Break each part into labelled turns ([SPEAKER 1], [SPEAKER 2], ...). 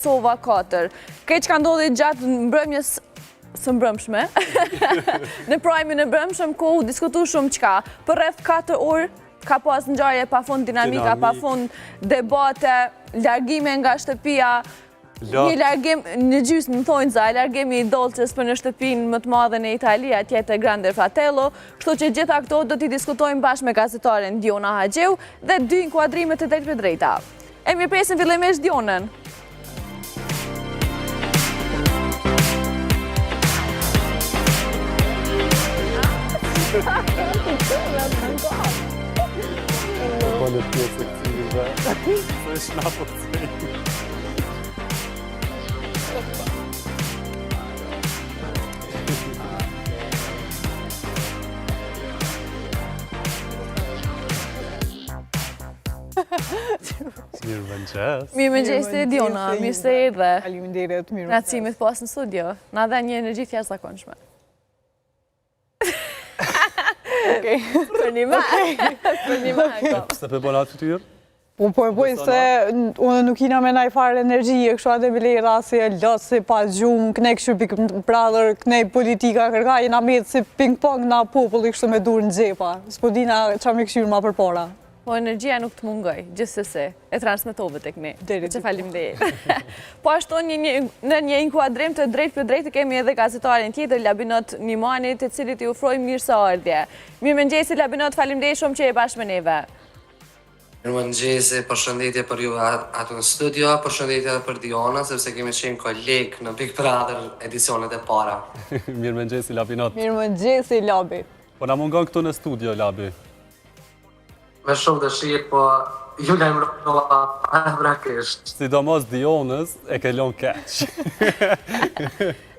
[SPEAKER 1] Sova 4. Këtë që ka ndodhi gjatë mbrëmjes së mbrëmshme, në prajmin e mbrëmshëm, ku u diskutu shumë qka. Për rreth 4 orë, ka pas ngjarje pa fund dinamika, pa fund debate, largime nga shtëpia, një largim në gjysmë më thonjë za, largimi i Dolces për në shtëpinë më të madhe në Itali, atje te Grande Fratello, kështu që gjitha këto do t'i diskutojmë bashkë me gazetaren Diona Haxheu dhe 2 inkuadrimet të drejtë për drejta. E mirë presim fillimisht Dionën.
[SPEAKER 2] Bënë pjesë e këtyve, se shnapo të cejtë. Mirë mëngjes.
[SPEAKER 1] Mirë mëngjes të Diona, mirë se erdhe.
[SPEAKER 3] Faleminderit, mirë.
[SPEAKER 1] Na cimit pas në studio, na dhe një energji të jashtëzakonshme. Për një ma.
[SPEAKER 2] Pse për bëna të tyrë?
[SPEAKER 3] Po e boj se unë nuk ina me naj farë energjie, kështu atë bilera si e lëtë, si pa gjumë, këne kështu Big Brother, këne politika kërka, jena metë si ping-pong na populli kështu me dur në gjepa. S'po dina qa me këshyrë ma për para.
[SPEAKER 1] Po energjia nuk të mungoj, gjithsesi, e transmetove tek ne. Që faleminderit. Po ashtu në një inkuadrim të drejtë për drejtë kemi edhe gazetarin tjetër Labinot Nimani, të cilit i ofrojmë mirëseardhje. Mirëmëngjesi Labinot, faleminderit shumë që je bashkë me neve.
[SPEAKER 4] Mirëmëngjesi, përshëndetje për ju atë në studio, përshëndetje edhe për Diona, sepse kemi qenë kolegë në Big Brother edicionet e para.
[SPEAKER 2] Mirëmëngjesi Labinot.
[SPEAKER 3] Mirëmëngjesi Labi.
[SPEAKER 2] Po na mungon këtu në studio, Labi.
[SPEAKER 4] Me shumë dëshirë, po ju lajmërova vrakisht.
[SPEAKER 2] Sidomos Dionës e ke lon keq.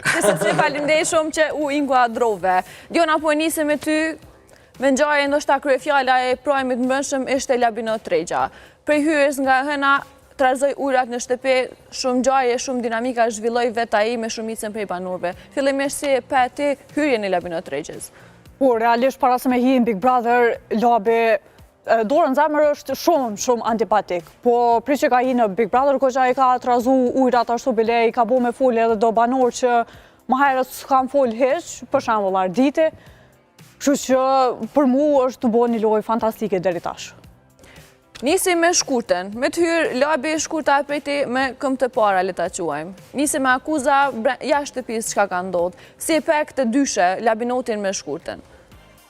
[SPEAKER 1] Dhe sepse faleminderit shumë që u inkuadrove. Diona, po e nisim me ty, me ngjarje ndoshta kryefjala e prajmit mbrëmshëm ishte Labinot Tregja. Prej hyrjes nga hëna, trazoi ujrat në shtëpi, shumë ngjarje, shumë dinamika zhvilloi vetë ai me shumicën prej banorëve. Fillimisht si e pa ti hyrjen e Labinot Tregjës.
[SPEAKER 3] Po, realisht para se me hi në Big Brother, Labi dorën zemër është shumë antipatik, po pri që ka hi në Big Brother, koqa i ka trazu ujrat ashtu bile, i ka bo me folë edhe do banor që më herët s'kam folë heq, për shembull Arditi, kështu që për mu është të bo një lojë fantastike deri tash.
[SPEAKER 1] Nisi me shkurtën, me të hyrë Labi shkurta e prejti me këm të para le ta quajmë. Nisi me akuza jashtë shtëpisë çka ka ndodhur. Si e pe këtë dyshe Labinotin me shkurtën?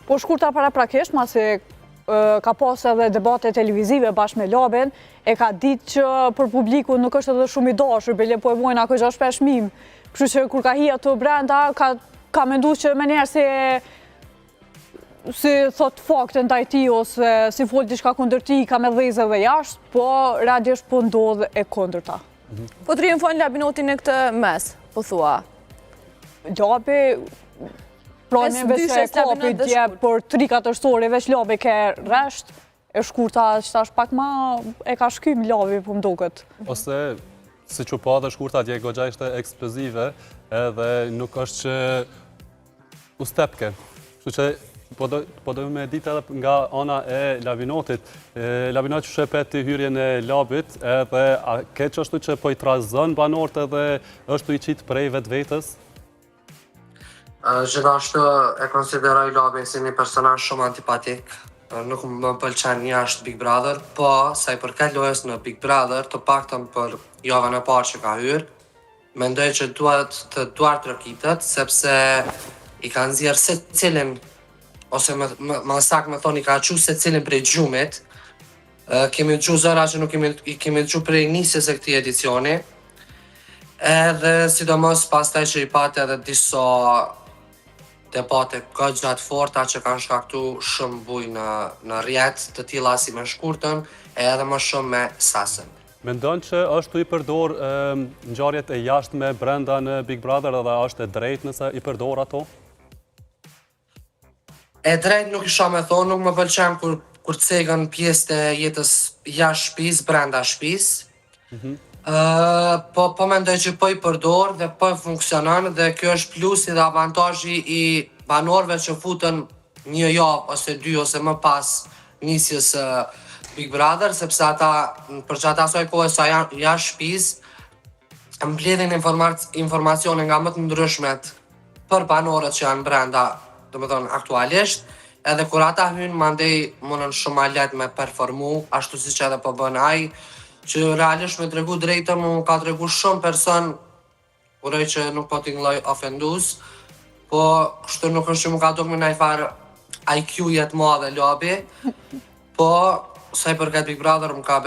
[SPEAKER 3] Po shkurta paraprakisht, masi ka pas edhe debate televizive bashkë me Labin, e ka ditë që për publiku nuk është edhe shumë i dashur, bile po e mojna ako 6-5 mim. Kështu që kur ka hi ato brenda, ka mendu që me njerë si thot fakte ndaj ti, ose si fol diçka kundër ti, ka me dheze dhe jashtë, po realisht po ndodh e kundërta.
[SPEAKER 1] Po triumfon Labinotin në këtë mes, po thua?
[SPEAKER 3] Labi Prajmeve që e kapi dje për 3-4 sore, veç Labi ke resht, e shkurta që tash pak ma e ka shkym Labi për mdukët.
[SPEAKER 2] Ose, si që pa dhe shkurta dje gogja ishte eksplozive, edhe nuk është që u stepke. Kështu që po do me ditë edhe nga ana e Labinotit. Labinot që shepet të hyrjen e Labit, edhe ke që është që po i trazën banorët edhe është i qitë prej vetë vetës?
[SPEAKER 4] Gjithashtu e konsideroj Labin si një personazh shumë antipatik. Nuk më pëlqen jashtë Big Brother, po sa i përket lojës në Big Brother, të paktën për javën e parë që ka hyrë, mendoj që duhet të trokitet, sepse i ka nxjerrë secilin, ose më saktë me thonë i ka çu secilin prej gjumit. Kemi dëgju zëra që nuk kemi dëgju prej nisjes së këtij edicioni. Edhe sidomos pastaj që i pati edhe disa debate gjatë forta që kanë shkaktu shumë buj në rrjet të tilla si me shkurtën, edhe më shumë me sasën.
[SPEAKER 2] Mendon që është i përdor ngjarjet e jashtme brenda në Big Brother edhe është e drejtë nëse i përdor ato?
[SPEAKER 4] E drejtë nuk isha me thonë, nuk më pëlqen kur cegën pjesë të jetës jashtë shtëpisë, brenda shtëpisë. Po mendoj që po i përdor dhe po funksionon dhe kjo është plusi dhe avantazhi i banorëve që futën një javë ose 2 ose më pas nisjes Big Brother, sepse ata për gjatë asaj kohë sa janë shtëpisë, mbledhin informacione nga më të ndryshmet për banorët që janë brenda, domethënë aktualisht, edhe kur ata hynë mandej mundën shumë ma lehtë me performu, ashtu siç edhe po bën ai, që realisht me tregu drejtën mu ka tregu shumë person, uroj që nuk po t'inglloj ofendus, po kështu nuk është që mu ka duk me naj farë IQ jetë madhe lobi, po sa i përket Big Brother më ka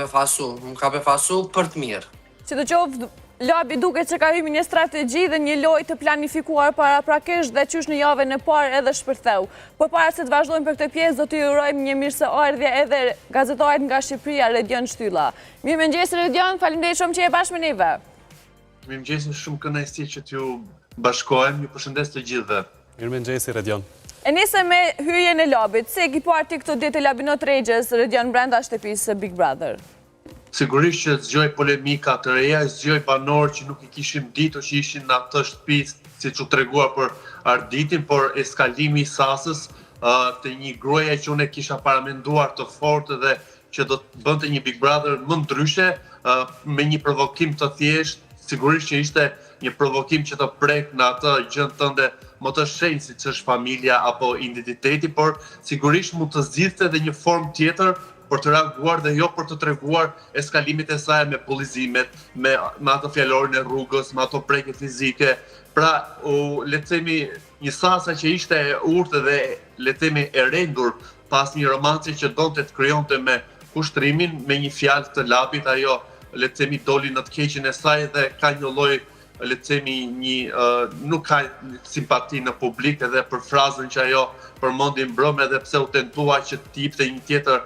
[SPEAKER 4] befasu për të mirë.
[SPEAKER 1] Si të qoftë, Labi duke që ka hymi një strategji dhe një lojë të planifikuar paraprakisht dhe qysh në javën e parë edhe shpërtheu. Por para se të vazhdojmë për këtë pjesë, do t'i urojmë një mirëseardhje edhe gazetarit nga Shqipëria, Redion Shtylla. Mirëmëngjes Redion, faleminderit shumë që je bashkë me neve.
[SPEAKER 5] Mirëmëngjes, shumë kënaqësi që t'ju bashkohem, ju përshëndes të gjithëve.
[SPEAKER 2] Mirëmëngjes Redion.
[SPEAKER 1] E nise me hyrjen e Labit, si e ki parti këto ditë e Labinot Regjes, Redion, brenda shtëpisë Big Brother?
[SPEAKER 5] Sigurisht që zgjoj polemika të reja, zgjoj banorë që nuk i kishim ditur që ishin në atë shtëpisë, siç u treguar për Arditin, por eskalimi i Sasës të një gruaje që unë kisha paramenduar të fortë dhe që do të bënte një Big Brother më ndryshe, me një provokim të thjeshtë, sigurisht që ishte një provokim që të prek në atë gjën tënde më të shenjtë siç është familja apo identiteti, por sigurisht mund të zgjidhte edhe një formë tjetër për të reaguar dhe jo për të treguar eskalimit e saj me bullizimet, me ato fjalorin e rrugës, me ato preke fizike. Pra, le të themi, një Sasa që ishte e urtë dhe le të themi e rendur pas një romanci që donte të krijonte me kushtrimin, me një fjalë të Labit, ajo le të themi doli në të keqen e saj dhe ka një lloj le të themi nuk ka simpati në publik edhe për frazën që ajo përmendi mbrëm edhe pse u tentua që të jepte një tjetër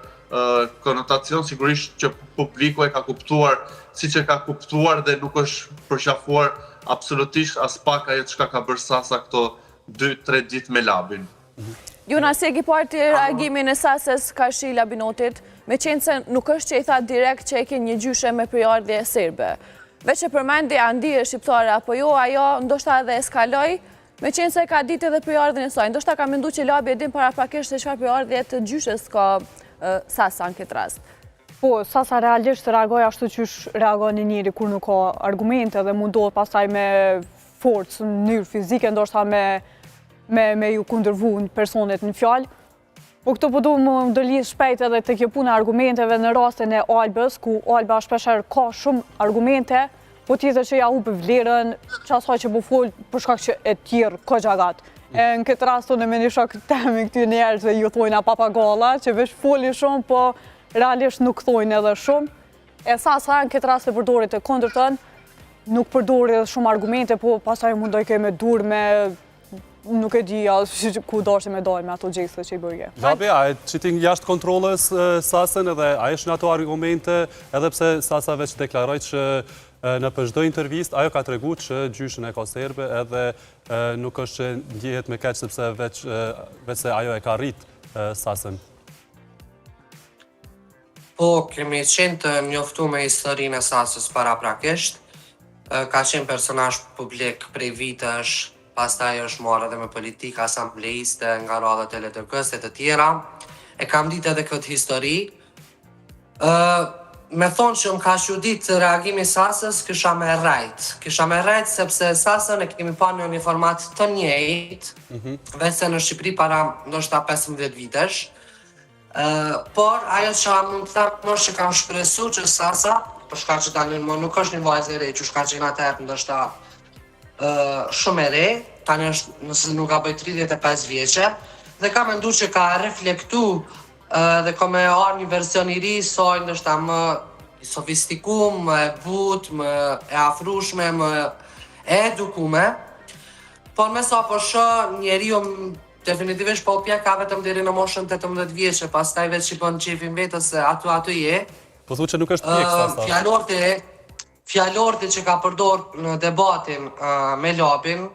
[SPEAKER 5] konotacion, sigurisht që publiku e ka kuptuar siç e ka kuptuar dhe nuk është përqafuar absolutisht as pak ajo çka ka bërë Sasa këto 2-3 ditë me Labin.
[SPEAKER 1] Juna, si e ki parti reagimin e Sasës Karshi Labinotit, me qenë se nuk është që i tha direkt që e ke një gjyshe me periardhje serbe. Veç e përmendi andije shqiptare apo jo, ajo ndoshta edhe eskaloj, me qenë se ka ditë edhe periardhjen e saj. Ndoshta ka mendu që Labi e din paraprakisht se çfarë periardhje të gjyshes ka Sasa në këtë rast.
[SPEAKER 3] Po, Sasa realisht reagoj ashtu qysh reagon një njëri kur nuk ka argumente dhe mundohet pastaj me forcë, në mënyrë fizike, ndoshta me ju kundërvu në personet në fjalë. Po këto po du më ndërlidh shpejt edhe të kjo puna argumenteve në rastin e Albës, ku Alba shpesher ka shumë argumente, po tjetër që ja hupe vlerën, qasaj që po fol për shkak që e tjerë ka gjagat. Në këtë rast unë me një shok temi këty njerëzve ju thojnë a papagalla, që veç foli shumë, po realisht nuk thojnë edhe shumë. E Sasa në këtë rast e përdorit e kundërtën, nuk përdori edhe shumë argumente, po pastaj mundoj ke me dur me nuk e di ku dashte me dalë me ato gjeste që i bërje.
[SPEAKER 2] Labi, a e qitin jashtë kontrolës Sasën edhe a e shën ato argumente, edhe pse Sasa veç deklaroj që në për çdo intervist, ajo ka tregu që gjyshën e ka serbe edhe nuk është që ndjehet me keq sepse veç se ajo e ka rrit Sasën.
[SPEAKER 4] Po, kemi qenë të njoftu me historinë e Sasës paraprakisht, ka qenë personazh publik prej vitesh, pastaj është marrë edhe me politikë asambleiste nga radhët e LDK-s e të tjera. E kam ditë edhe këtë histori. Me thonë që më ka çudit reagimi Sasës, kisha me rrejt sepse Sasën e kemi pa në një format të njëjtë, veçse në Shqipëri para ndoshta 15 vitesh. Por ajo që mund të them është që kam shpresu që Sasa, për shkak që tani nuk është një vajzë e re, që shkak që atëherë ndoshta shumë e re, tani është nëse nuk ka bëj 35 vjeçe, dhe ka mendu që ka reflektu dhe ka me arë një version i ri, soj ndoshta më i sofistikum, më e but, më e afrushme, më e edukume, por me sa po shë njeriu definitivisht po pjek ka vetëm deri në moshën 18 vjeçe, pastaj vetë që bën qefin vetës se aty je.
[SPEAKER 2] Po thu që nuk është pjek Sasa.
[SPEAKER 4] Fjalorti që ka përdor në debatin me Labin,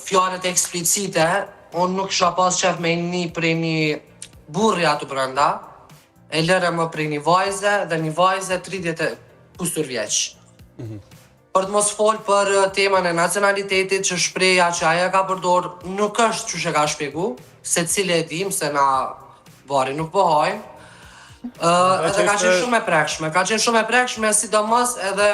[SPEAKER 4] fjalët eksplicite, unë nuk kisha pas qef me një prej një burri aty brenda, e lëre më prej një vajze dhe një vajze 30 kusur vjeç. Për të mos fol për temën e nacionalitetit që shpreja që aja ka përdor nuk është që ka shpjegu, se cile e dim se na bari nuk po hajnë. Edhe ka qenë shumë e prekshme, sidomos edhe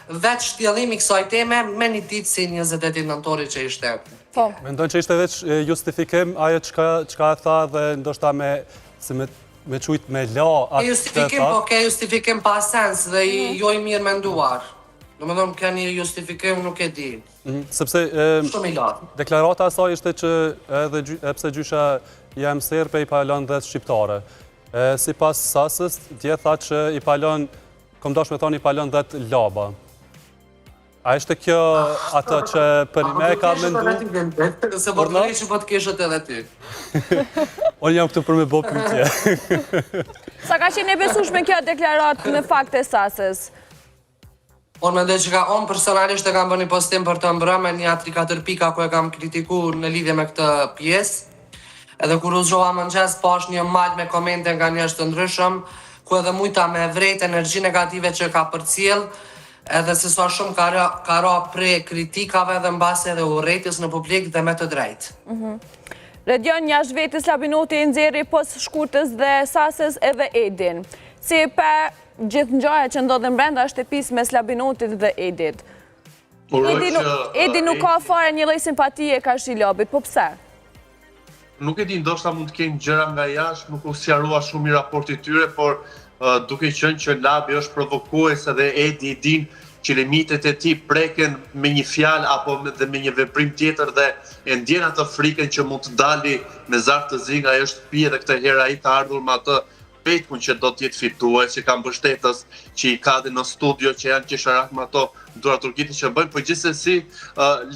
[SPEAKER 4] veç shtjellimi kësaj teme me një ditë si 28 nëntori që ishte.
[SPEAKER 1] Po.
[SPEAKER 2] Mendojnë që ishte veç justifikim ajo çka e tha dhe ndoshta me qujt me la atë
[SPEAKER 4] Justifikim, po ke justifikim pa sens dhe jo i mirë menduar. Do më thonë, ka një justifikim nuk e di.
[SPEAKER 2] Sepse
[SPEAKER 4] Shumë i lartë.
[SPEAKER 2] deklarata e saj ishte që edhe pse gjysha jam serbe i palon 10 shqiptare. Si pas sasës, dje tha që i palon, kom dash me thonë, i palon 10 laba. A ishte kjo ato që për me ka mendu?
[SPEAKER 4] Se po të kërri që po të keshët edhe ty.
[SPEAKER 2] Unë jam këtu për me bo pyetje.
[SPEAKER 1] Sa ka qenë e besueshme kjo deklarat në fakt e sasës?
[SPEAKER 4] Unë mendoj që unë personalisht e kam bërë një postim për të mbrëmë një 3-4 pika ku e kam kritiku në lidhje me këtë pjesë. Edhe kur u zgjova mëngjes pash një mal me komente nga njerëz të ndryshëm, ku edhe mujta me vrejt energji negative që ka përcjell, edhe se sa shumë ka ra prej kritikave dhe mbase edhe urrëties në publik dhe me të drejtë.
[SPEAKER 1] Redion jashtë vetës Labinoti i nxjerri pos Shkurtës dhe Sasës edhe Edin. Si pe gjithë ngjarja që ndodhen brenda shtëpisë mes Labinotit dhe Edit. Edi nuk ka fare një lloj simpatie ka Shilabit, po pse?
[SPEAKER 5] Nuk e di, ndoshta mund të kenë gjëra nga jashtë, nuk u sqarua shumë i raporti tyre, por duke qenë që Labi është provokues edhe Edi i din që limitet e tij preken me një fjalë apo dhe me një veprim tjetër dhe e ndjen atë frikën që mund të dali me zar të zi nga ajo shtëpi edhe këtë herë ai të ardhur me atë petkun që do të jetë fitues, që ka mbështetës, që i ka dhe në studio që janë qesharak me ato dura turkite që bëjnë, por gjithsesi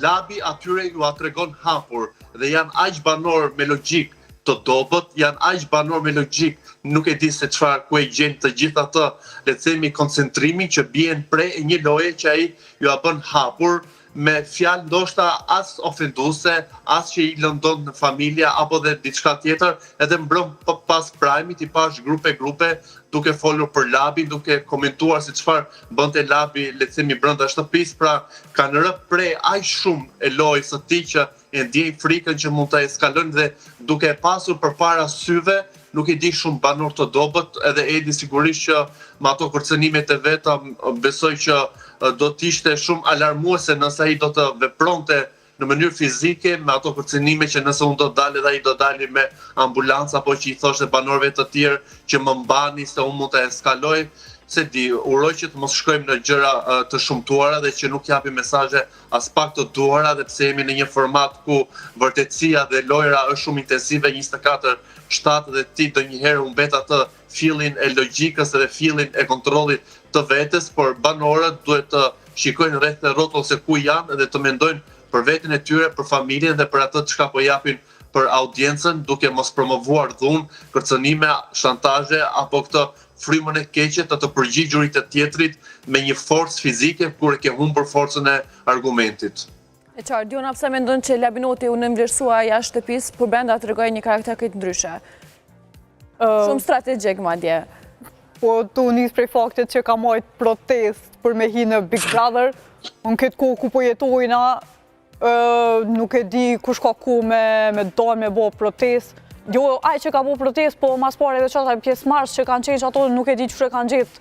[SPEAKER 5] Labi atyre ju tregon hapur dhe janë aq banor me logjik të dobët, janë aq banor me logjik, nuk e di se çfarë ku e gjen të gjithë atë, le të themi koncentrimin që bien prej një loje që ai ju a bën hapur me fjalë ndoshta as ofenduese, as që i lëndon në familja apo dhe diçka tjetër, edhe mbrëm pas prajmit i pash grupe duke folur për Labin, duke komentuar se çfarë bënte Labi, le të themi brenda shtëpisë, pra kanë rënë prej aq shumë e lojës së tij që e ndjej frikën që mund të eskalojnë dhe duke pasur përpara syve nuk e di shumë banor të dobët, edhe Edi sigurisht që me ato kërcënimet e veta besoj që do të ishte shumë alarmuese nëse ai do të vepronte në mënyrë fizike me ato kërcënime që nëse unë do dalë dhe ai do dalë me ambulancë apo që i thoshte banorëve të tjerë që më mbani se unë mund të eskaloj, se di, uroj që të mos shkojmë në gjëra të shumtuara dhe që nuk japim mesazhe as pak të duara dhe pse jemi në një format ku vërtetësia dhe lojra është shumë intensive 24/7 dhe ti ndonjëherë humbet atë fillin e logjikës dhe fillin e kontrollit të vetes, por banorët duhet të shikojnë rreth të rrotull se ku janë dhe të mendojnë për veten e tyre, për familjen dhe për atë çka po japin për audiencën, duke mos promovuar dhunë, kërcënime, shantazhe apo këtë frymën e keqe të përgjigjurit të tjetrit me një forcë fizike kur e ke humbur forcën e argumentit.
[SPEAKER 1] E qartë, Diona pse mendon që Labinoti u nënvlerësua jashtë shtëpisë, por brenda tregoi një karakter këtë ndryshe. Shumë strategjik madje.
[SPEAKER 3] Po tu nis prej faktit që ka marrë protest për me hi në Big Brother, unë këtë kohë ku po jetojna, nuk e di kush ka ku me dalë me bo protest. Jo, aj që ka bo protest, po mas pare edhe qëta pjesë marsh që kanë qenë që ato nuk e di që kanë gjithë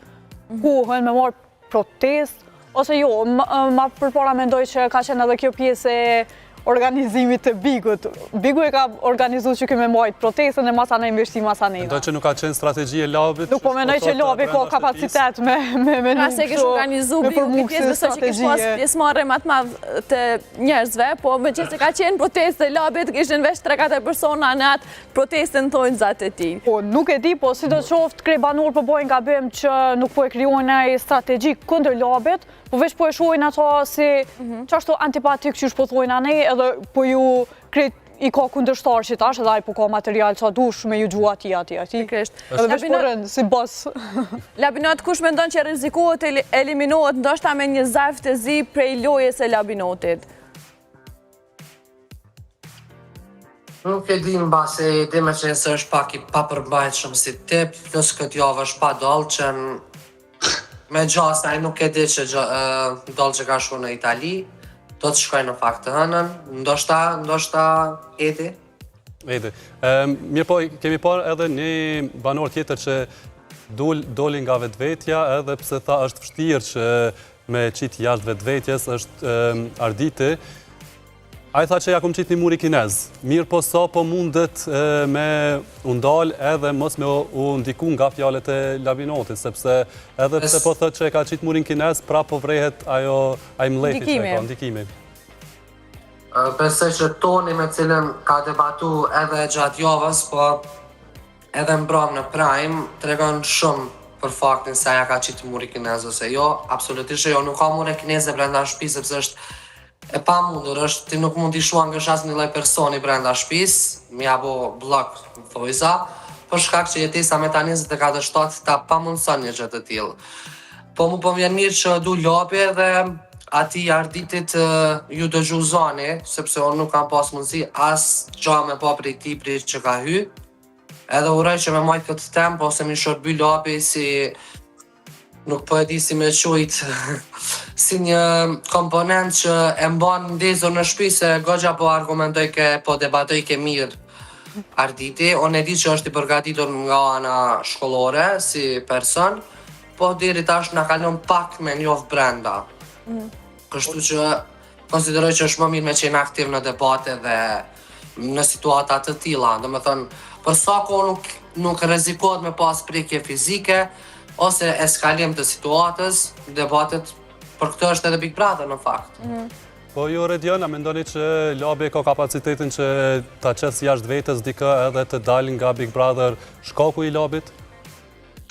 [SPEAKER 3] kuhën me marrë protest. Ose jo, ma përpara mendoj që ka qenë edhe kjo pjesë e organizimit të Bigut. Bigu e ka organizu që këme majtë protestën e masane investi masaneva.
[SPEAKER 2] Mendoj që nuk ka qenë strategji e Labit?
[SPEAKER 3] Nuk po mendoj që Labi ka kapacitet me nuk
[SPEAKER 1] Ka se kish organizu Bigu pjesë, besoj që kish pas pjesëmarrje më të madh të njerëzve, po me që se ka qenë protestë e Labit, kishin veç 3-4 persona në atë protestën thonë zatë e ti.
[SPEAKER 3] Po, nuk e di, po si do qoftë krej banor po bojnë gabim që nuk po e kryojnë ai strategjik kundër Labit, po veç po e shohin ato si qashtu antipatik që po thojnë anej, edhe po ju krejt i ka kundërshtar që tash edhe ai po ka material sa dush me ju gjua ati. Edhe veç po rënë si bos.
[SPEAKER 1] Labinot, kush mendon që rrezikohet të eliminohet ndoshta me një zarf të zi prej lojës e Labinotit?
[SPEAKER 4] Nuk e di në base e di me qenë se është pak i papërmbajt shumë si tip, plus këtë javë është pa dollë që me gjasa ai nuk e di që dollë që ka shku në Itali, do të shkoj në fakt të hënën, ndoshta Edi.
[SPEAKER 2] Edi. Mirë po, kemi parë edhe një banor tjetër që doli nga vetvetja edhe pse tha është vështirë që me qitë jashtë vetvetjes është Arditi. A i tha që ja kom qitë një muri kinez. Mirë po sa po mundet me undal edhe mos me u ndiku nga fjallet e Labinotit, sepse edhe pse po thët që e ka qitë murin kinez, pra po vrehet ai mlethi që e ka, ndikimi.
[SPEAKER 4] Besoj që toni me cilën ka debatu edhe gjatë javës, po edhe mbram në Prime, tregon shumë për faktin se aja ka qitë muri kinez ose jo. Absolutisht jo, nuk ka muri kineze brenda shtëpisë, sepse është e pa mundur, është ti nuk mund t'i shua nga shas një lloj personi brenda shtëpisë, mi apo blok vojza, për shkak që jetesa me ta 24 shtatë ta pamundson një gjë të tillë. Po mu po vjen mirë që du lapi dhe ati Arditit ju dëgju zoni, sepse unë nuk kam pas mundësi as gja me pa prej tipri që ka hy, edhe uroj që me majtë këtë tempo ose mi shërby lapi si nuk po e di si me qujt si një komponent që e mban ndezur në shtëpi se goxha po argumentoj po debatoj ke mirë Arditi. Unë e di që është i përgatitur nga ana shkollore si person, po deri tash na kalon pak me njoft brenda. Kështu që konsideroj që është më mirë me qenë aktiv në debate dhe në situata të tilla. Domethënë, për sa kohë nuk rrezikohet me pas prekje fizike ose eskalim të situatës, debatet për këtë është edhe Big Brother në fakt.
[SPEAKER 2] Po ju Redion, a mendoni që Labi ka kapacitetin që ta qesë jashtë vetës dikë edhe të dalin nga Big Brother shkaku i Labit?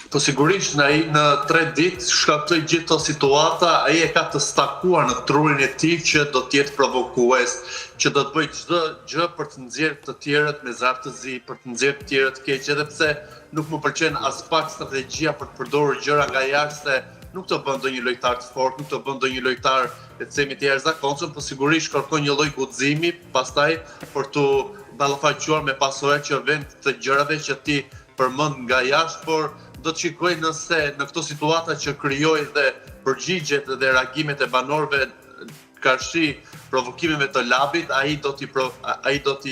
[SPEAKER 5] Po sigurisht në 3 ditë shkaktoj gjithë të situata, ai e ka të stakuar në trurin e tij që do t'jetë provokues, që do të bëjë çdo gjë për të nxjerrë të tjerët me zartëzi, për të nxjerrë të tjerët keq, edhe pse nuk më pëlqen as pak strategjia për të përdorur gjëra nga jashtë, se nuk të bën ndonjë lojtar të fortë, nuk të bën ndonjë lojtar le të themi të jashtëzakonshëm, po sigurisht kërkon një lloj guximi pastaj për të ballafaqur me pasojat që vend të gjërave që ti përmend nga jashtë, por do të shikoj nëse në këto situata që krijoj dhe përgjigjet dhe reagimet e banorëve karshi provokimeve të Labit, ai do t'i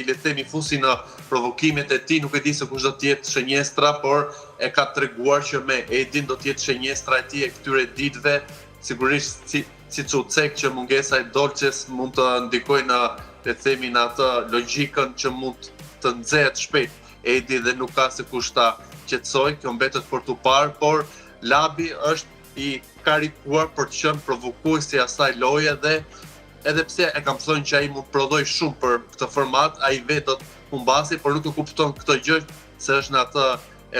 [SPEAKER 5] le të themi fusi në provokimet e tij, nuk e di se kush do të jetë shënjestra, por e ka treguar që me Edin do të jetë shënjestra e tij e këtyre ditëve, sigurisht si Cucek që mungesa e Dolces mund të ndikojë në le të themi në atë logjikën që mund të nxehet shpejt Edi dhe nuk ka se kush ta qetësoj, kjo mbetet për t'u parë, por Labi është i karikuar për të qenë provokuesi i asaj loje dhe edhe pse e kam thënë që ai mund prodhoj shumë për këtë format, ai vetë do të humbasi, por nuk e kupton këtë gjë se është në atë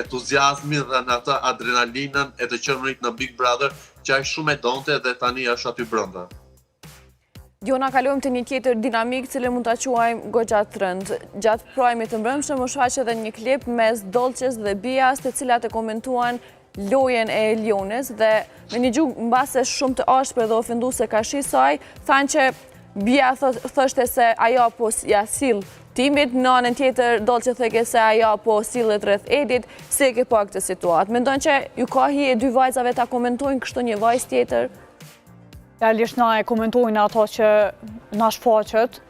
[SPEAKER 5] entuziazmin dhe në atë adrenalinën e të qenurit në Big Brother që ai shumë e donte dhe tani është aty brenda.
[SPEAKER 1] Jo, na kalojmë të një tjetër dinamik cili mund ta quajmë goxha trend. Gjatë Prime-it të mbrëmshëm u shfaq edhe një klip mes Dolces dhe Bias, të cilat e komentuan lojen e Eliones dhe me një gjuhë mbase shumë të ashpër dhe ofenduese karshi saj, thanë që Bia thoshte se ajo po ja sill timit, në anën tjetër Dolce theke se ajo po sillet rreth Edit, si e ke pa këtë situatë. Mendon që ju ka hije dy vajzave ta komentojnë kështu një vajzë tjetër?
[SPEAKER 3] Realisht na e komentojnë ato që na shfaqet.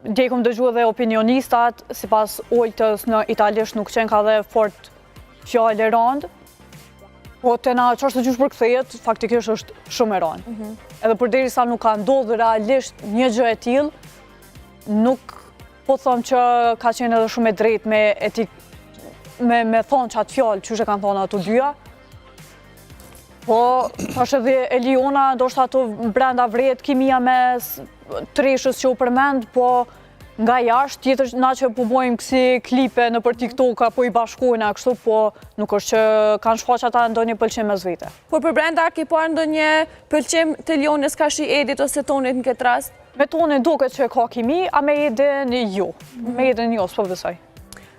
[SPEAKER 3] Dje kom dëgju edhe opinionistat, sipas Oltës në italisht nuk qenë ka dhe fort fjallë e randë, po të na që është të gjush përkthejet, faktikisht është shumë e randë. Edhe përderisa nuk ka ndodhur realisht një gjë e tillë, nuk po them që ka qenë edhe shumë e drejtë me thonë qatë fjallë që kanë thonë ato dyja. Po, është edhe Eliona, do shta ato brenda vret kimia mes treshës që u përmend, po nga jashtë, tjetër na që po bojmë kësi klipe në për TikTok apo i bashkojnë a kështu, po nuk është që kanë shfaq ata ndonjë pëlqim mes vete.
[SPEAKER 1] Po për brenda ke parë ndonjë pëlqim të Elionës karshi Edit ose Tonit në këtë rast?
[SPEAKER 3] Me Tonin duket që ka kimi, a me Edin jo. Me Edin jo, s'po besoj.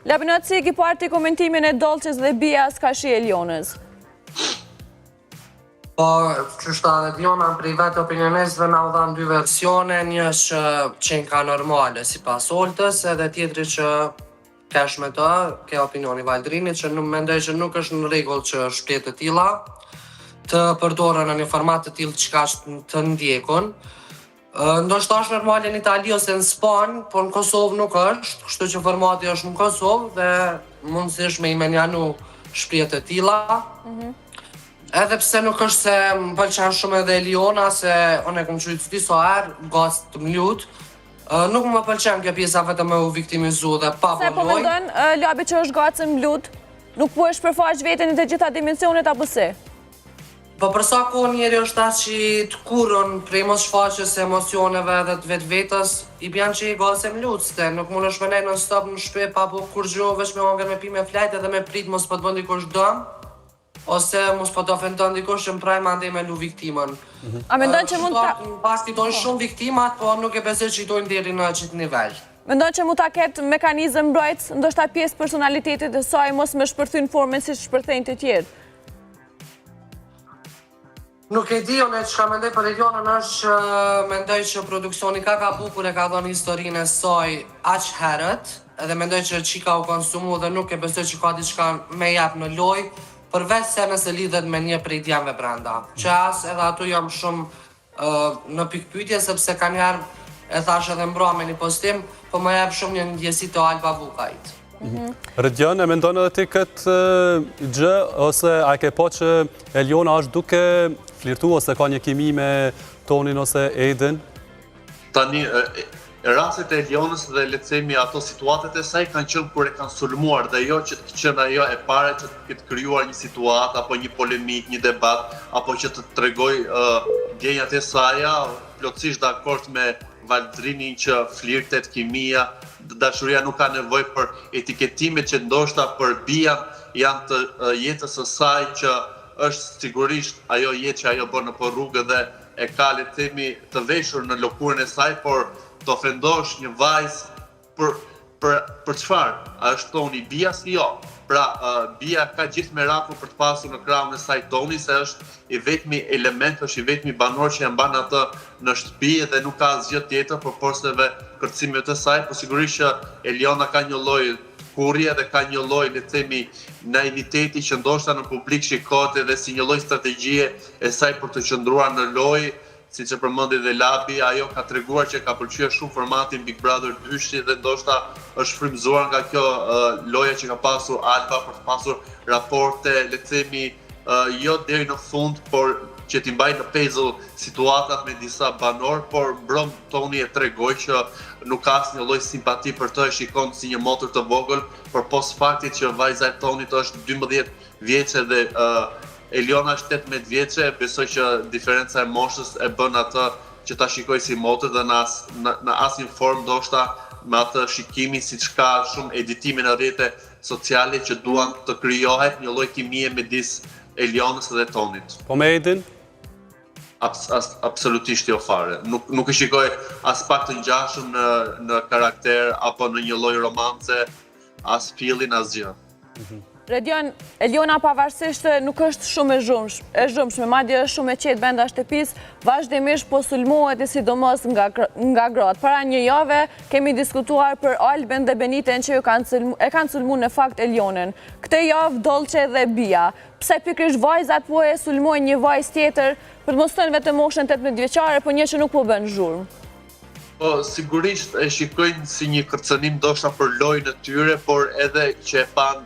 [SPEAKER 1] Labinot, si ke parë ti komentimin e Dolces dhe Bias karshi Elionës?
[SPEAKER 4] Po, qështa dhe Diona prej vetë opinionistëve na u dhanë dy versione, një që qenë ka normale si pas Oltës, edhe tjetri që kesh me të, ke opinioni Valdrinit, që nuk mendoj që nuk është në rregull që shpjet të tilla të përdorën në një format të tillë që ka të ndjekun. Ndoshta është normale në Itali ose në Spanjë, por në Kosovë nuk është, kështu që formati është në Kosovë dhe mundësisht me i menjanu shpjet të tilla. Edhe pse nuk është se më pëlqen shumë edhe Eliona, se unë e kom qytë disa herë, gaz të më lutë, nuk më pëlqen kjo pjesa vetëm me u viktimizu dhe pa
[SPEAKER 1] Se po
[SPEAKER 4] lojë.
[SPEAKER 1] mendon Labi që është gacën mblut, nuk po është përfaq veten në të gjitha dimensionet apo si?
[SPEAKER 4] Po për sa kohë njeri është as që të kurën prej mos shfaqjes emocioneve dhe të vetë vetës, i bjan që i gazë më lutste, nuk mund është me nejë non stop në shpe pa po kur gjo, veç me hongër me pi me flajt edhe me prit mos po të bën dikush dëm, ose mos po të ofendon dikush që më praj mandej me lu viktimën.
[SPEAKER 1] A mendon që mund ta
[SPEAKER 4] Pas i dojnë shumë viktimat, po nuk e besoj që i dojnë deri në qitë nivel.
[SPEAKER 1] mendon që mund ta ketë mekanizëm mbrojtës, ndoshta pjesë personalitetit e saj mos me shpërthyn formën si shpërthejnë të tjerë?
[SPEAKER 4] Nuk e di, unë që ka mendoj për Elionën është që mendoj që produksioni ka kapu kur e ka dhënë historinë e saj aq herët, edhe mendoj që qika u konsumu dhe nuk e besoj që ka diçka me jap në lojë, përveç se nëse lidhet me një prej djemve brenda. Që as edhe atu jam shumë në pikpyetje, sepse ka njerë e thash edhe mbra me një postim, po më jep shumë një ndjesi të Alba Vukajt.
[SPEAKER 2] Rëdjan, e mendon edhe ti këtë gjë, ose a ke po që Eliona është duke flirtu, ose ka një kimi me Tonin ose Aiden?
[SPEAKER 5] Tani, rastet e Elionës dhe lecemi ato situatet e saj kanë qenë kur e kanë sulmuar dhe jo që të qenë ajo e pare që të këtë kryuar një situatë, apo një polemik, një debat, apo që të tregoj djenjat e saja, plotësisht dakord me Valdrinin që flirtet, kimia, dashuria nuk ka nevojë për etiketimet që ndoshta për bijan janë të jetës së saj që është sigurisht ajo jetë që ajo bën nëpër rrugë dhe e ka le të themi të veshur në lëkurën e saj, por të ofendosh një vajzë për çfarë? A është Toni bija si jo? Pra, bija ka gjithë merakun për të pasur në krahun e saj Toni, se është i vetmi element, është i vetmi banor që e mban atë në shtëpi dhe nuk ka asgjë tjetër për posteve kërcimit të saj, por sigurisht që Eliona ka një lloj kurrje dhe ka një lloj, le të themi, naiviteti që ndoshta në publik shikohet edhe si një lloj strategjie e saj për të qëndruar në lojë, siç e përmendi dhe Labi, ajo ka treguar që ka pëlqyer shumë formatin Big Brother 2 dhe ndoshta është frymëzuar nga kjo loja që ka pasur Alba për të pasur raporte, le të themi, jo deri në fund, por që t'i mbajnë në pezull situatat me disa banor, por mbron Toni e tregoi që nuk ka asnjë lloj simpati për të, e shikon si një motër të vogël, por post faktit që vajza e Tonit është 12 vjeçe dhe Eliona është 18 vjeçe, besoj që diferenca e moshës e bën atë që ta shikoj si motër dhe në asnjë formë ndoshta me atë shikimi siç ka shumë editime në rrjete sociale që duan të krijohet një lloj kimie midis Elionës dhe Tonit.
[SPEAKER 2] Po me Aiden?
[SPEAKER 5] Absolutisht jo fare. Nuk e shikoj as pak të ngjashëm në karakter apo në një lloj romance, as fillin as gjë.
[SPEAKER 1] Redion, Eliona pavarësisht nuk është shumë e zhëmshme, madje është shumë e qetë brenda shtëpisë, vazhdimisht po sulmohet e sidomos nga gratë. Para një jave kemi diskutuar për Albin dhe Beniten që e kanë sulmu në fakt Elionën. Këtë javë Dolce dhe Bia. Pse pikërisht vajzat po e sulmojnë një vajzë tjetër, për të mos thënë vetëm moshën 18 vjeçare, por një që nuk po bën zhurmë?
[SPEAKER 5] Po, sigurisht e shikojnë si një kërcënim ndoshta për lojën e tyre, por edhe që e pan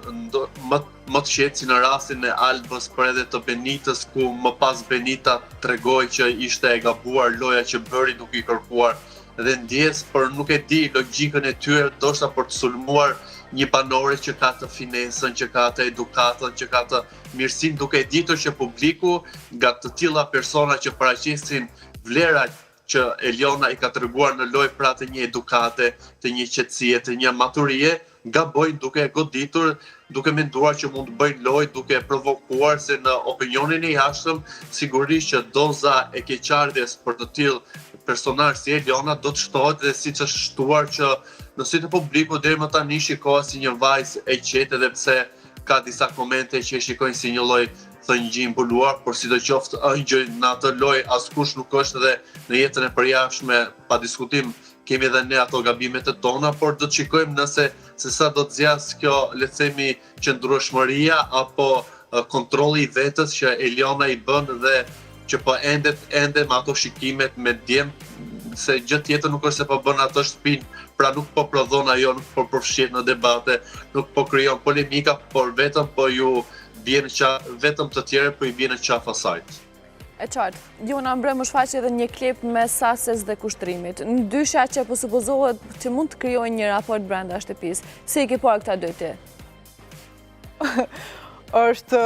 [SPEAKER 5] më të qetë si në rastin e Albës, por edhe të Benitës, ku më pas Benita tregoi që ishte e gabuar loja që bëri duke i kërkuar dhe ndjes, por nuk e di logjikën e tyre, ndoshta për të sulmuar një banore që ka të finesën, që ka të edukatën, që ka të mirësinë, duke ditur që publiku nga të tilla persona që paraqesin vlerat që Eliona i ka treguar në lojë pra të një edukate, të një qetësie, të një maturie, gabojnë duke e goditur, duke menduar që mund të bëjnë lojë, duke provokuar se në opinionin e jashtëm, sigurisht që doza e keqardhjes për të tillë personazh si Eliona do të shtohet dhe siç është shtuar që në sy të publikut deri më tani shikohet si një vajzë e qetë edhe pse ka disa komente që e shikojnë si një lloj thëngjë mbuluar, por sidoqoftë ëngjëj në atë lojë askush nuk është dhe në jetën e përjashme pa diskutim kemi edhe ne ato gabimet e tona, por do të shikojmë nëse se sa do të zjas kjo, le të themi, qëndrueshmëria apo kontrolli i vetës që Eliona i bën dhe që po ende me ato shikimet me djem, se gjë tjetër nuk është se po bën ato shtëpinë, pra nuk po prodhon ajo, nuk po përfshihet në debate, nuk po krijon polemika, por vetëm po ju bjen vetëm të tjerë, po i bjen në qaf asajt.
[SPEAKER 1] E qartë, Diona Mbrëm është faqe edhe një klip me Sases dhe kushtrimit. Në dysha që po supozohet që mund të krijojnë një raport brenda shtëpisë. Si i ke parë këta dy ti?
[SPEAKER 3] Është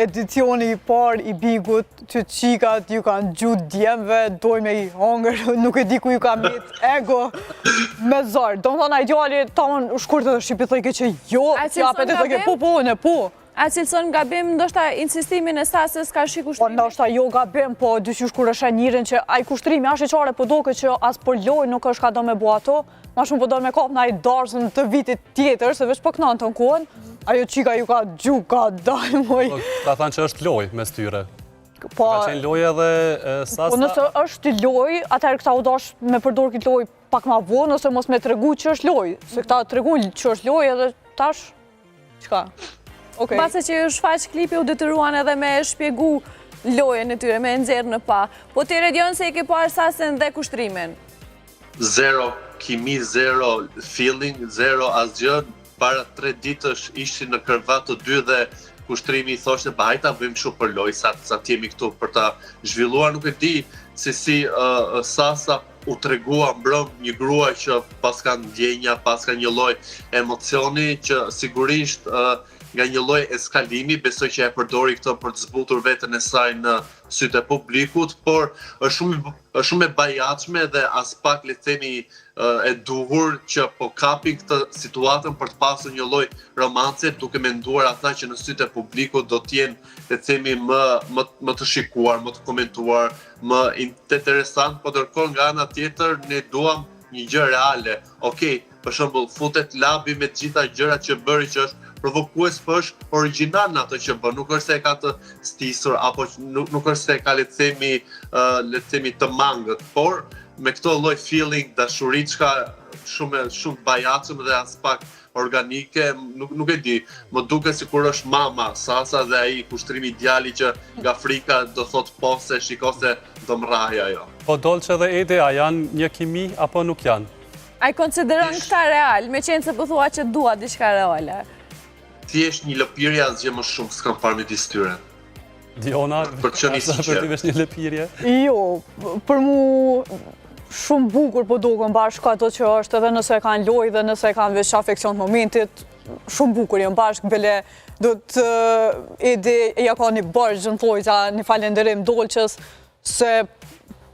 [SPEAKER 3] edicioni i parë i Bigut që qikat ju kanë gjut djemve, doj me i hongër, nuk e di ku ju ka mit ego me zarë. Do më thona i djali ta unë shkurtë dhe shqipi thëjke që jo, ja apet e thëjke po.
[SPEAKER 1] A cilëson gabim, ndoshta insistimin e Sases ka shi
[SPEAKER 3] Po
[SPEAKER 1] kushtrimit?
[SPEAKER 3] ndoshta jo gabim, po dyqysh kur është e njërin që ai kushtrimi ashtë i qare po doke që as për loj nuk është ka do me bu ato, ma shumë po do me kap në ai darsën të vitit tjetër, se veç po kënan të nkuën, ajo qika ju ka gjuk, ka daj, moj.
[SPEAKER 2] Ta thanë që është loj mes tyre.
[SPEAKER 3] Po,
[SPEAKER 2] Ka qenë loj edhe Sasa.
[SPEAKER 3] po nëse është loj, atëherë këta u dash me përdor këtë loj pak ma vonë, ose mos me tregu që është loj, se këta tregu që është loj edhe tash, qka? Okay.
[SPEAKER 1] Pase që ju shfaq klipi u detyruan edhe me shpjegu lojën e tyre, me nxerë në pa. Po ti Redion se i ke parë Sasen dhe kushtrimin?
[SPEAKER 5] Zero kimi, zero feeling, zero asgjë. Para 3 ditësh ishin në kërvat të dy dhe kushtrimi i thoshte hajta bëjmë shumë për lojë, sa t'jemi këtu për ta zhvilluar. Nuk e di se si Sasa u tregua Mbrëm një grua që pas ka ndjenja, pas ka një lloj emocioni që sigurisht nga një lloj eskalimi, besoj që e përdori këtë për të zbutur veten e saj në sytë e publikut, por është shumë e bajatshme dhe as pak le të themi e duhur që po kapi këtë situatën për të pasur një lloj romance, duke menduar ata që në sytë e publikut do të jenë le të themi më të shikuar, më të komentuar, më interesant, por ndërkohë nga ana tjetër ne duam një gjë reale. Okej, për shembull, futet labi me të gjitha gjërat që bëri që është provokues, për është original në ato që bën, nuk është se e ka të stisur, apo nuk është se e ka le të themi të mangët, por me këto lloj feeling, dashuri që ka shumë bajatshëm dhe as pak organike, nuk e di, më duket sikur është mama Sasa dhe ai kushtrimi djali që nga frika do thot po se shiko se do mrraja ajo.
[SPEAKER 2] Po Dolce dhe Edi, a janë një kimi apo nuk janë?
[SPEAKER 1] A i konsideron këta real, me qenë se po thua që dua diçka reale?
[SPEAKER 5] Thjesht një lëpirje asgjë më shumë s'kam parë midis tyre.
[SPEAKER 2] Diona,
[SPEAKER 5] Për të qenë i sinqert.
[SPEAKER 2] për ty vesh një lëpirje?
[SPEAKER 3] Jo, për mu shumë bukur po duken bashkë ato që është, edhe nëse e kanë lojë dhe nëse e kanë veç afeksion të momentit, shumë bukur janë bashkë, bele do të Edi ja ka një bërgjë në thojqa, një falenderim Dolqes, se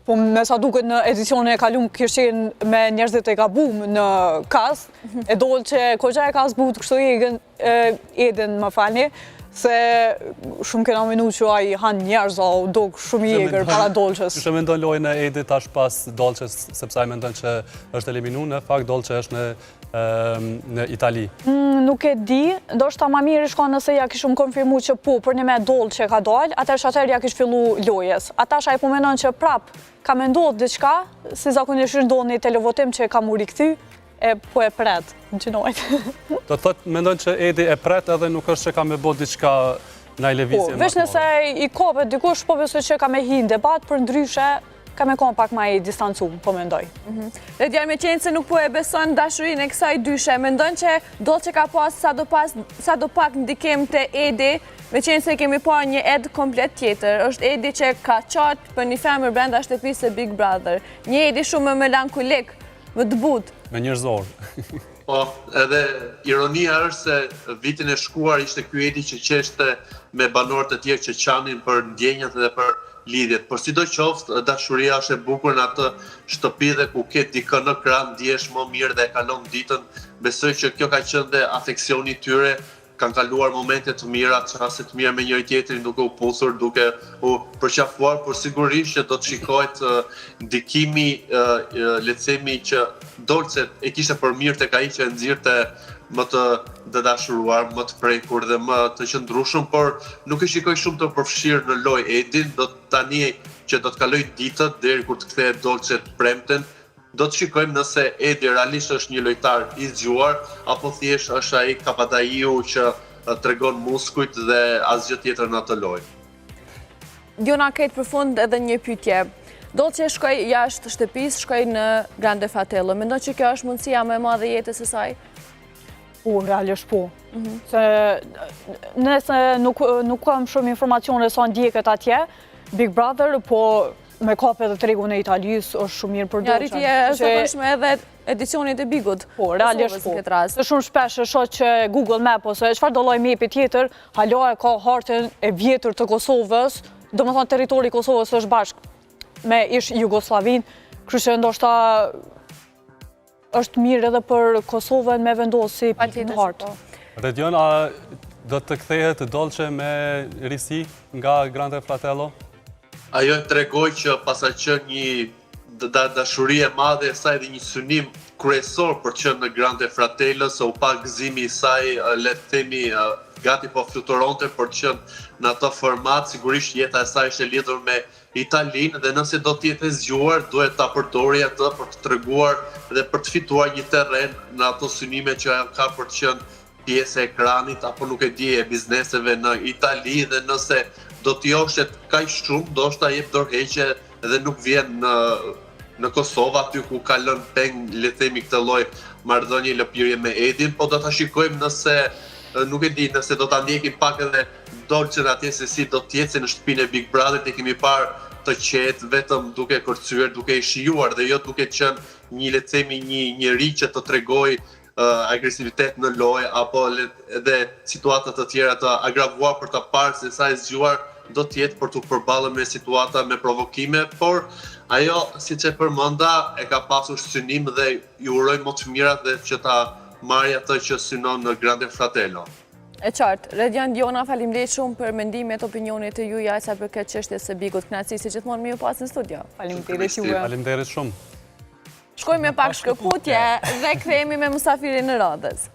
[SPEAKER 3] po me sa duket në edicionin e kalum kishin me njerëzit e gabum në kas, e Dolqe kogja e ka zbut kështu Edin më falni, se shumë kena minu që ai han njerëz, o duk shumë i egrë para Dolqes.
[SPEAKER 2] Që mendon lojën e Edi tash pas Dolces, sepse ai mendon që është eliminu, në fakt Dolce është në Itali.
[SPEAKER 3] Nuk e di, ndoshta ma mirë shko nëse ja kishëm konfirmu që po, për një me Dolce ka dalë, atër ja kish fillu lojes. Atash ai po menon që prap ka me ndodhë diçka, si zakonisht ndodhë një televotim që ka mu rikëthy, e po e pret, në gjinojt.
[SPEAKER 2] Do të thotë, mendon që Edi e pret edhe nuk është që ka me bo diçka në i levizje.
[SPEAKER 3] Po, veç nëse i kopet dikush, po besoj që ka me hi në debat, për ndryshe, ka me kon pak ma i distancum, po mendoj.
[SPEAKER 1] Redion, me qenë se nuk po e beson dashurin e kësaj dyshe, mendon që Dolce ka pas sa do pak ndikim të Edi, me qenë se kemi pa një Ed komplet tjetër, është Edi që ka qatë për një femër brenda shtëpisë e Big Brother, një Edi shumë më melankolik, më të but.
[SPEAKER 2] Me njërzor.
[SPEAKER 5] Po, edhe ironia është se vitin e shkuar ishte ky Edi që qeshte me banorët e tjerë që qanin për ndjenjat dhe për lidhjet. Por sidoqoftë, dashuria është e bukur në atë shtëpi dhe ku ke dikë në krah ndjesh më mirë dhe e kalon ditën. Besoj që kjo ka qenë dhe afeksioni i tyre, kanë kaluar momente të mira, çaste të mira me njëri tjetrin, duke u pusur, duke u përqafuar, por sigurisht që do të shikohet ndikimi, le të themi që Dolce e kishte për mirë tek ai që e nxirrte më të dashuruar, më të prekur dhe më të qëndrueshëm, por nuk e shikoj shumë të përfshirë në lojë Edin, do tani që do të kaloj ditët deri kur të kthehet Dolce të premten, do të shikojmë nëse Edi realisht është një lojtar i zgjuar, apo thjesht është ai kabadaiu që tregon muskujt dhe asgjë tjetër në atë lojë.
[SPEAKER 1] Diona, këtë për fund edhe një pyetje. Dolce shkoj jashtë shtëpisë, shkoj në Grande Fratello. Mendon që kjo është mundësia më e madhe jetës së saj?
[SPEAKER 3] Po, realisht po. Se nëse nuk kam shumë informacione sa ndjeket atje, Big Brother, po me kape dhe tregun e Italis është shumë mirë për
[SPEAKER 1] Ja, rritje është të përshme edhe edicionit e Bigut.
[SPEAKER 3] Po, realisht po. Se shumë shpesh e shoh që Google Map ose çfarë do lloj mapi tjetër, hala e ka hartën e vjetër të Kosovës, domethënë territori i Kosovës është bashkë me ish Jugosllavin, kështu që ndoshta është mirë edhe për Kosovën me vendosi pikë në hartë.
[SPEAKER 2] Redion, a do të kthehet dolçe me risi nga Grande Fratello?
[SPEAKER 5] Ajo tregoj që pasa që një dashuri e madhe e saj dhe një synim kryesor për që në Grande Fratello, se u pa gëzimi i saj, le të themi, gati po fluturonte për që në ato format, sigurisht jeta e saj ishte lidhur me Italinë dhe nëse do t'jetë e zgjuar, duhet ta përdori atë për të treguar dhe për të fituar një terren në ato synime që ajo ka për të qenë pjesë e ekranit apo nuk e di e bizneseve në Itali, dhe nëse do t'i joshet kaq shumë, do shta jep dorëheqje dhe nuk vjen në Kosovë, aty ku ka lënë peng, le themi, këtë lloj marrëdhënie lëpirje me Edin, po do ta shikojmë nëse nuk e di, nëse do ta ndjekim pak edhe dolçen atje se si do t'jetë, se në shtëpinë e Big Brother e kemi parë të qetë, vetëm duke kërcyer, duke i shijuar dhe jo duke qenë një, le të themi, një njerëz që të tregoj agresivitet në lojë apo edhe situata të tjera të agravuar për ta parë se sa e zgjuar do të jetë për të përballur me situata me provokime, por ajo, siç e përmenda, e ka pasur synim dhe ju uroj më të mirat dhe që ta marrë atë që synon në Grande Fratello.
[SPEAKER 1] E qartë, Redion Diona, faleminderit shumë për mendimet, opinionit e juja sa përket çështjes së Bigut. Kënaqësi si gjithmonë me ju pas në studio.
[SPEAKER 3] Faleminderit juve.
[SPEAKER 2] Faleminderit shumë.
[SPEAKER 1] Shkojmë me pak shkëputje dhe kthehemi me mysafirin në radhës.